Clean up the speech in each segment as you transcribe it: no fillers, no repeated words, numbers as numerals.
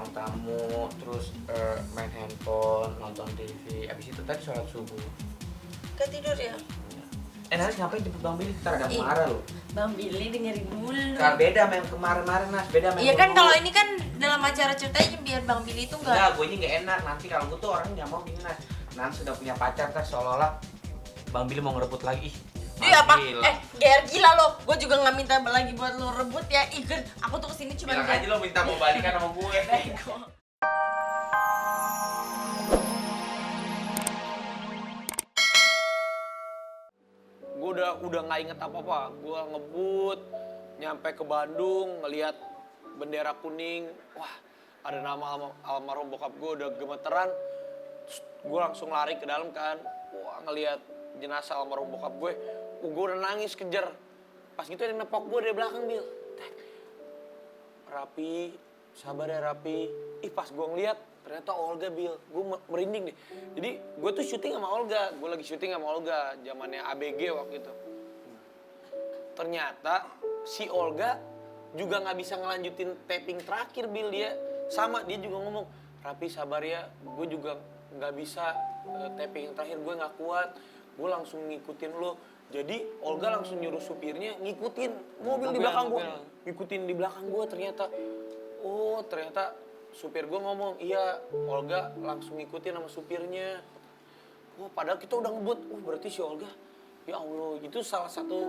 ruang tamu, terus main handphone, nonton TV, abis itu tadi sholat subuh. Gak tidur ya? Nanti ngapain jemput Bang Billy? Ntar ada marah loh. Bang Billy dengerin dulu. Ntar beda main kemarin-kemarin, Nas. Beda main Iya kan dulu. kalau ini kan dalam acara ceritanya biar Bang Billy itu Enggak, gue ini gak enak. Nanti kalau gue tuh orang gak mau gini, Nas. Nanti sudah punya pacar, ntar seolah-olah Bang Billy mau ngerebut lagi. Ih apa? GR gila lo. Gue juga gak minta lagi buat lo rebut ya. Ikut, aku tuh kesini cuma bilang aja lo minta mau balikan sama gue. Gue udah nggak inget apa-apa. Gue ngebut nyampe ke Bandung ngelihat bendera kuning. Wah, ada nama almarhum bokap gue udah gemeteran. Gue langsung lari ke dalam kan. Wah, ngelihat jenazah almarhum bokap gue. Gue udah nangis kejar. Pas gitu ada nepok gue dari belakang, Bil. Rapi, sabar ya Rapi. Ih, pas gue ngeliat ternyata Olga, Bil. Gue merinding deh. Jadi gue tuh syuting sama Olga. Gue lagi syuting sama Olga. Zamannya ABG waktu itu. Ternyata si Olga juga gak bisa ngelanjutin taping terakhir, Bil. Dia sama, dia juga ngomong, Rapi sabar ya. Gue juga gak bisa taping yang terakhir. Gue gak kuat. Gue langsung ngikutin lo. Jadi Olga langsung nyuruh supirnya ngikutin mobil di belakang gue. Ngikutin di belakang gue ternyata. Oh, ternyata supir gue ngomong, iya Olga langsung ngikutin sama supirnya. Oh, padahal kita udah ngebut. Oh, berarti si Olga, ya Allah, itu salah satu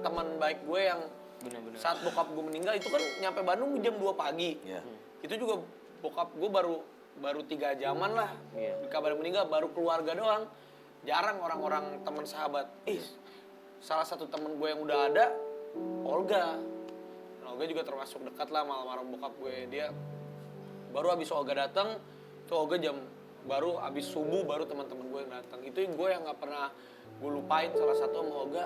teman baik gue yang bener-bener. Saat bokap gue meninggal itu kan nyampe Bandung jam 2 pagi. Yeah. Itu juga bokap gue baru 3 jaman lah. Yeah. Kabar meninggal baru keluarga doang. Jarang orang-orang teman sahabat. Salah satu temen gue yang udah ada Olga. Dan Olga juga termasuk dekat lah sama almarhum bokap gue. Dia baru abis Olga datang, tuh Olga baru abis subuh baru teman-teman gue yang datang. Itu yang gue yang nggak pernah gue lupain salah satu sama Olga.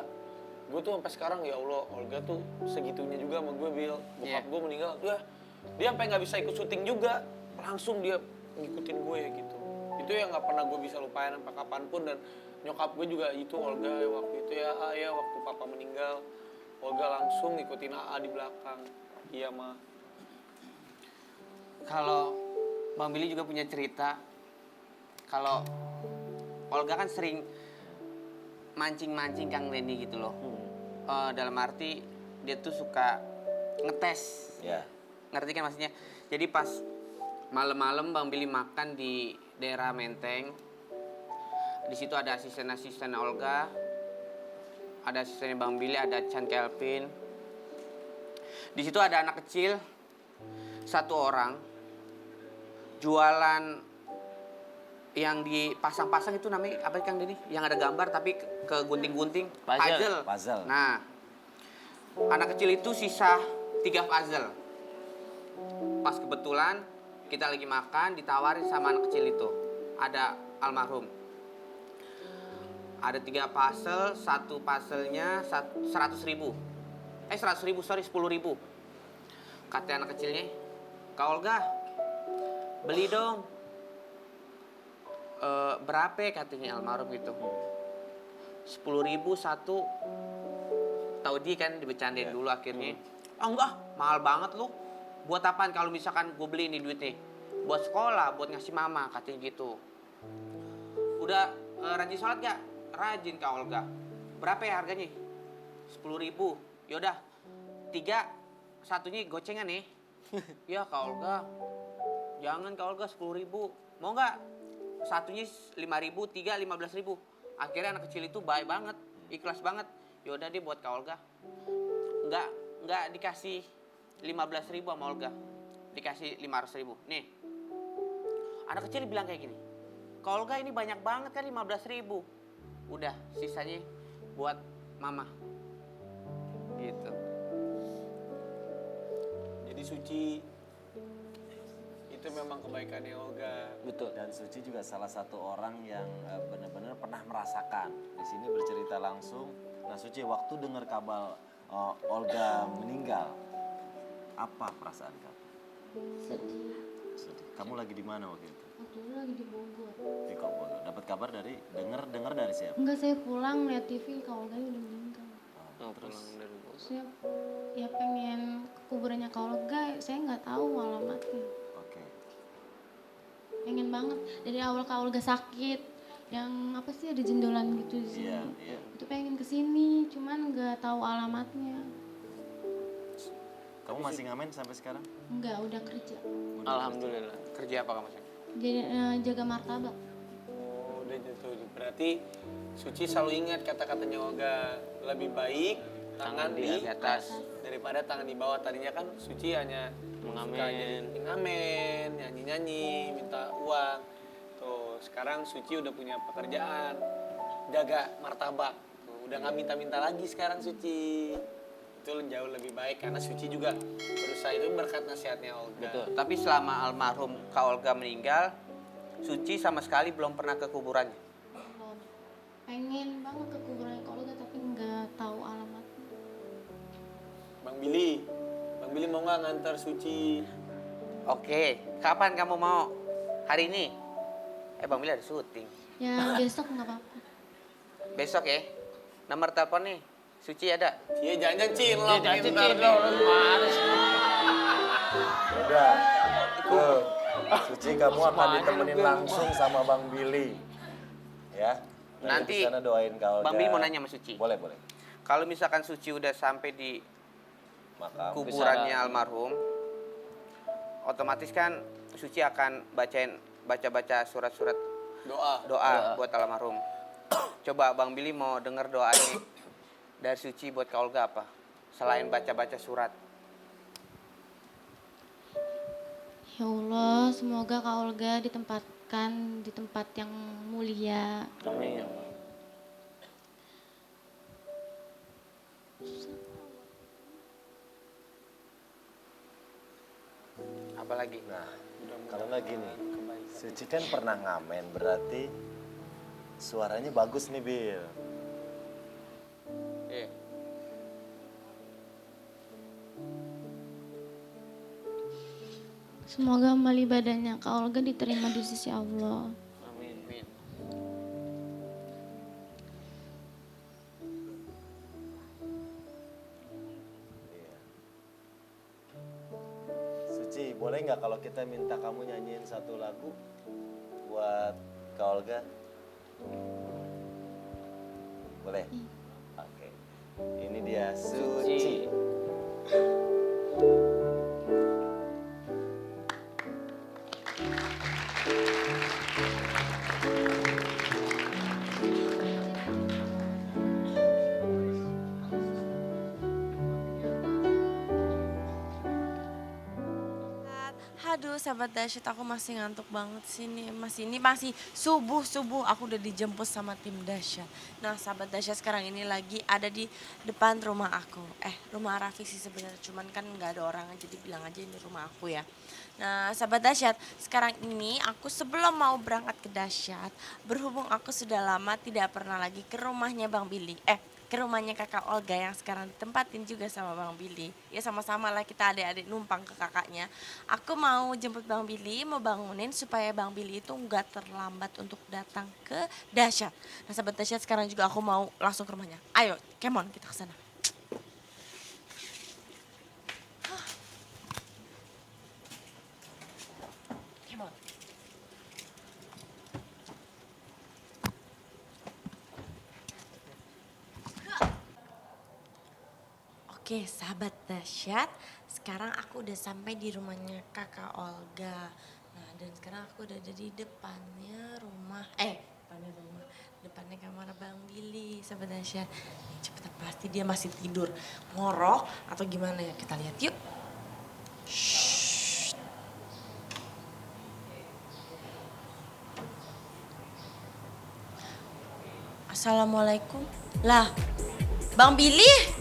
Gue tuh sampai sekarang ya Allah, Olga tuh segitunya juga sama gue, Bil. Bokap gue meninggal, dia sampai nggak bisa ikut syuting juga, langsung dia ngikutin gue gitu. Itu yang nggak pernah gue bisa lupain sampai kapanpun. Dan nyokap gue juga itu Olga waktu itu ya waktu papa meninggal, Olga langsung ngikutin AA di belakang. Iya mah. Kalau Bang Billy juga punya cerita, kalau Olga kan sering mancing-mancing Kang Denny gitu loh. Dalam arti dia tuh suka ngetes. Yeah. Ngerti kan maksudnya? Jadi pas malam-malam Bang Billy makan di daerah Menteng. Di situ ada asisten-asisten Olga. Ada asistennya Bang Billy, ada Chan Kelvin. Di situ ada anak kecil 1 orang jualan yang dipasang-pasang itu namanya apa Kang Denny? Yang ada gambar tapi ke gunting-gunting. Puzzle. Nah, anak kecil itu sisa 3 puzzle. Pas kebetulan kita lagi makan, ditawarin sama anak kecil itu. Ada almarhum. Ada 3 puzzle, 1 puzzle-nya 100.000. 10.000, Kata anak kecilnya, Kak Olga, beli dong. Berapa katanya almarhum gitu. 10.000 satu. Tahu dia kan dibecandain dulu akhirnya. Enggak, mahal banget lu. Buat apaan kalau misalkan gue beli ini duitnya? Buat sekolah, buat ngasih mama katanya gitu. Udah rajin sholat gak? Rajin Kak Olga. Berapa ya harganya? 10.000. Yaudah, 3 satunya gocengan nih. Ya Kak Olga, jangan Kak Olga 10.000. Mau gak? Satunya 5.000, 3 15.000. Akhirnya anak kecil itu baik banget, ikhlas banget. Yaudah deh buat Kak Olga. Enggak dikasih 15.000 sama Olga. Dikasih 500.000. Nih. Anak kecil bilang kayak gini. Kak Olga ini banyak banget kan 15.000. Udah, sisanya buat mama. Gitu. Jadi Suci itu memang kebaikannya Olga. Betul. Dan Suci juga salah satu orang yang benar-benar pernah merasakan. Di sini bercerita langsung. Nah Suci, waktu dengar kabar Olga meninggal, apa perasaan kamu? Sedih. Kamu lagi di mana waktu itu? Waktu itu lagi di Bogor. Di Bogor. Dapat kabar dari dengar dari siapa? Enggak, saya pulang lihat TV kalau Olga udah meninggal. Terus Saya ya pengen ke kuburannya Kak Olga, saya nggak tahu alamatnya. Oke. pengen banget dari awal Kak Olga sakit yang apa sih ada jendolan gitu sih. Iya, iya. Itu pengen kesini, cuman nggak tahu alamatnya. Kamu masih ngamen sampai sekarang? Nggak, udah kerja. Alhamdulillah. Kerja apa kamu sih? Jadi jaga martabak. Oh, udah gitu. Berarti Suci selalu ingat kata-katanya Olga, lebih baik tangan di atas daripada tangan di bawah. Tadinya kan Suci hanya Mengamen. suka jadi ngamen, nyanyi-nyanyi, minta uang. Tuh, sekarang Suci udah punya pekerjaan, jaga martabak. Tuh, udah nggak minta-minta lagi sekarang Suci. Itu jauh lebih baik karena Suci juga berusaha, itu berkat nasihatnya Olga. Betul. Tapi selama almarhum Kak Olga meninggal, Suci sama sekali belum pernah ke kuburannya. Belum. Pengen banget ke kuburan Kak Olga tapi nggak tahu alamatnya. Bang Billy mau nggak ngantar Suci? Oke, kapan kamu mau? Hari ini? Bang Billy ada syuting. Ya besok nggak apa-apa. Besok ya. Nomor telepon nih. Suci ada? Iya jangan cinlok. Udah. Tuh. Suci kamu akan ditemenin langsung sama Bang Billy. Ya. Nanti di sana doain Kak Olga. Bang Billy mau nanya sama Suci. Boleh, boleh. Kalau misalkan Suci udah sampai di Makam. kuburannya almarhum, otomatis kan Suci akan baca-baca surat-surat doa buat almarhum. Coba Bang Billy mau dengar doanya dari Suci buat Kak Olga apa? Selain baca-baca surat. Ya Allah, semoga Kak Olga ditempatkan di tempat yang mulia. Amin. Apalagi? Nah, kalau nggak gini, Suci kan pernah ngamen, berarti suaranya bagus nih, Bil. Iya. Semoga amal ibadahnya Kak Olga diterima di sisi Allah. Amin. Amin. Iya. Suci, boleh nggak kalau kita minta kamu nyanyiin satu lagu buat Kak Olga? Boleh? Oke. Ini dia Suci. Aduh, sahabat dahsyat, aku masih ngantuk banget sih nih. Masih subuh aku udah dijemput sama tim dahsyat. Nah, sahabat dahsyat sekarang ini lagi ada di depan rumah aku. Rumah Raffi sih sebenarnya, cuman kan nggak ada orang, jadi bilang aja ini rumah aku ya. Nah, sahabat dahsyat, sekarang ini aku sebelum mau berangkat ke dahsyat, berhubung aku sudah lama tidak pernah lagi ke rumahnya Bang Billy. Ke rumahnya kakak Olga yang sekarang ditempatin juga sama Bang Billy. Ya sama-sama lah kita adik-adik numpang ke kakaknya. Aku mau jemput Bang Billy, mau bangunin supaya Bang Billy itu nggak terlambat untuk datang ke dahsyat. Nah, sahabat dahsyat, sekarang juga aku mau langsung ke rumahnya. Ayo, come on, kita ke sana. Come on. Oke, sahabat dahsyat, sekarang aku udah sampai di rumahnya kakak Olga. Nah, dan sekarang aku udah ada di depannya rumah, depannya kamar Bang Billy, sahabat dahsyat. Cepetan, pasti dia masih tidur, ngorok atau gimana ya, kita lihat yuk. Shh. Assalamualaikum. Lah, Bang Billy?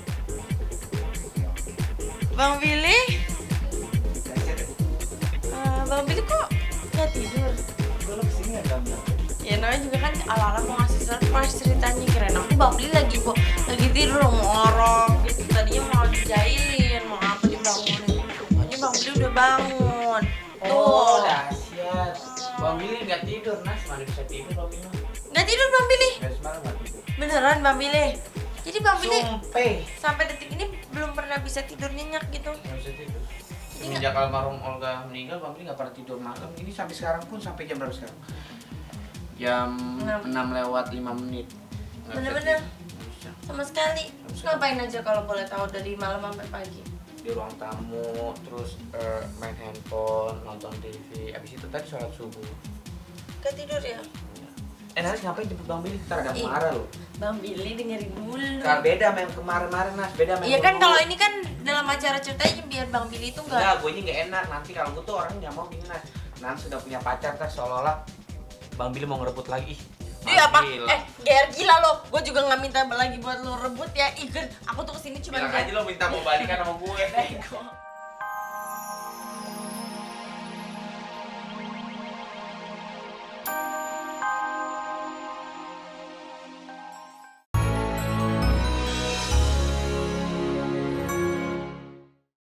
Bang Billy? Bang Billy kok nggak tidur? Gue lo kesini ya kamu? Ya namanya juga kan alarm mau ngasih surprise ceritanya. Kirain aku Bang Billy lagi tidur ngorok gitu. Tadinya mau dijailin, mau apa dibangunin. Pokoknya Bang Billy udah bangun. Oh, Tuh. dahsyat. Bang Billy nggak tidur, Nas. Mana bisa tidur Bang Billy? Nggak tidur Bang Billy? Dari semalam nggak tidur. Beneran Bang Billy? Jadi Bang Billy Sumpah. sampai detik ini belum pernah bisa tidur nyenyak gitu? Nggak bisa tidur. Semenjak almarhum Olga meninggal, Bang Billy nggak pernah tidur malam. Ini sampai sekarang pun, sampai jam berapa sekarang? Jam 6 lewat 5 menit. Nggak bisa Bener-bener? tidur. Nggak bisa. Sama sekali. Terus ngapain aja kalau boleh tahu dari malam sampai pagi? Di ruang tamu, terus main handphone, nonton TV. Abis itu tadi sholat subuh. Gak tidur ya? Nanti ngapain jemput Bang Billy? Ntar ada Ih. yang marah loh. Bang Billy dengerin dulu. Ntar beda main kemarin-kemarin, Nas. Beda main Iya kan dulu. kalau ini kan dalam acara ceritanya biar Bang Billy itu Enggak, enggak. gue ini nggak enak. Nanti kalau gue tuh orang nggak mau gini, Nas. Nan sudah punya pacar, ntar seolah-olah Bang Billy mau ngerebut lagi. Ih, Ih apa? gila. GR gila lo. Gue juga nggak minta lagi buat lo rebut ya. Ikut. Aku tuh kesini cuma Bilang aja lo minta mau balikan sama gue. Bego.